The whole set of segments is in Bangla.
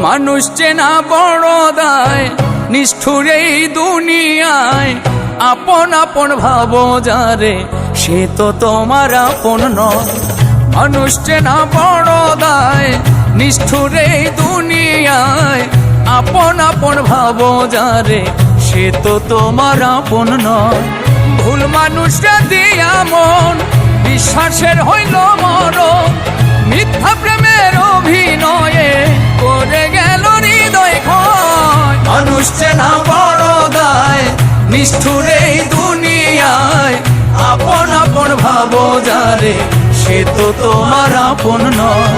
মানুষ চেনা বড় দায়, নিষ্ঠুর এই দুনিয়ায়। আপন আপন ভাবো যারে, সে তো তোমার আপন নয়। মানুষ চেনা বড় দায়, নিষ্ঠুর এই দুনিয়ায়। আপন আপন ভাবো যারে, সে তো তোমার আপন নয়। ভুল মানুষরা দিয়া মন, বিশ্বাসের হইল মরণ। মিথ্যা প্রেমের অভিনয়ে করে গেল হৃদয় ক্ষয়। মানুষ চেনা বড় দায়, নিষ্ঠুর এই দুনিয়ায়। আপন আপন ভাবো যারে, সে তো তোমার আপন নয়।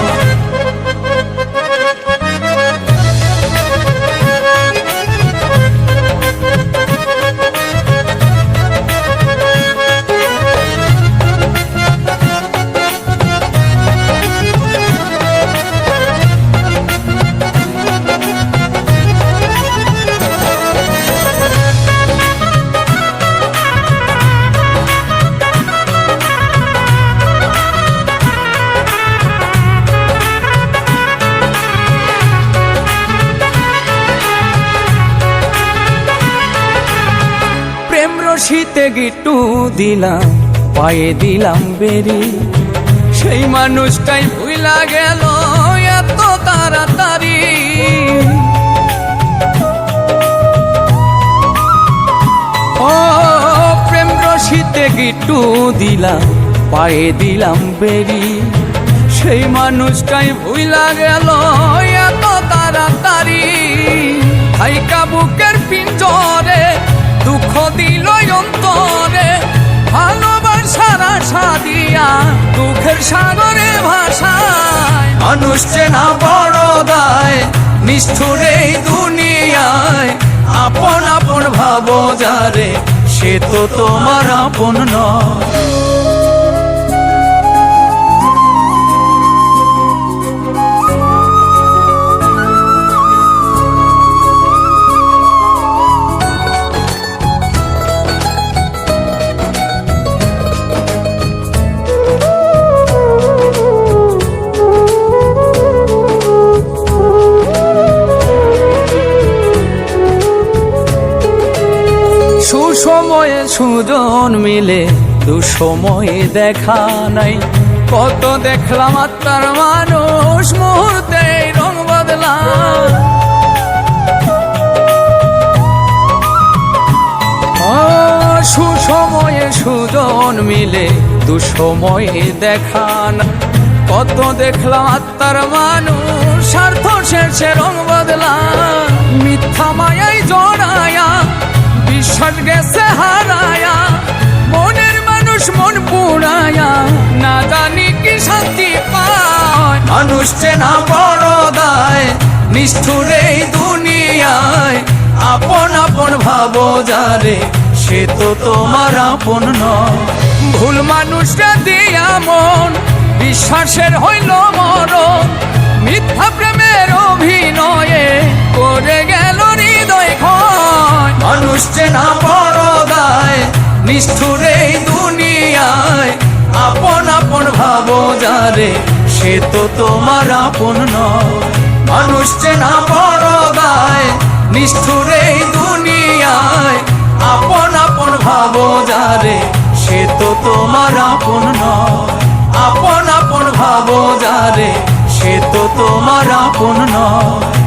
শীতে গিট্টু দিলাম, পায়ে দিলাম বেরি। সেই মানুষটাই ভুইলা গেল এত তাড়াতাড়ি। ও প্রেম রশিতে গিট্টু দিলাম, পায়ে দিলাম বেরি। সেই মানুষটাই ভুইলা গেল এত তাড়াতাড়ি। হাইকা বুকের পিঞ্জরে দুঃখ দিল অন্তরে। ভালোবাসার আশা দিয়া দুঃখের সাগরে ভাষায়। মানুষ চেনা বড় দায়, নিষ্ঠুর এই দুনিয়ায়। আপন আপন ভাবো যারে, সে তো তোমার আপন নয়। সুসময়ে সুজন মিলে, দুঃসময়ে দেখা নাই। কত দেখলাম আত্মার মানুষ, মুহূর্তে রং বদলা। সুসময়ে সুজন মিলে, দুঃসময়ে দেখা নাই। কত দেখলাম আত্মার মানুষ, স্বার্থ শেষে রং বদলা। মিথ্যা মায়াই জড়ায়া, বিশ্বাস গেছে হারায়া। মনের মানুষ মন পুড়ায়া, না জানি কি শান্তি পায়। মানুষ চেনা বড় দায়, নিষ্ঠুর এই দুনিয়ায়। আপন আপন ভাবো যারে, সে তো তোমার আপন নয়। ভুল মানুষরা দিয়া মন, বিশ্বাসের হইল মরণ। মিথ্যা প্রেমের অভিনয়ে করে গেল হৃদয় ক্ষয়। মানুষ চেনা বড় দায়, নিষ্ঠুর এই দুনিয়ায়। আপন আপন ভাবো যারে, সে তো তোমার আপন নয়। মানুষ চেনা বড় দায়, নিষ্ঠুর এই দুনিয়ায়। আপন আপন ভাবো যারে, সে তো তোমার আপন নয়। আপন আপন ভাবো যারে, সে তো তোমার আপন নয়।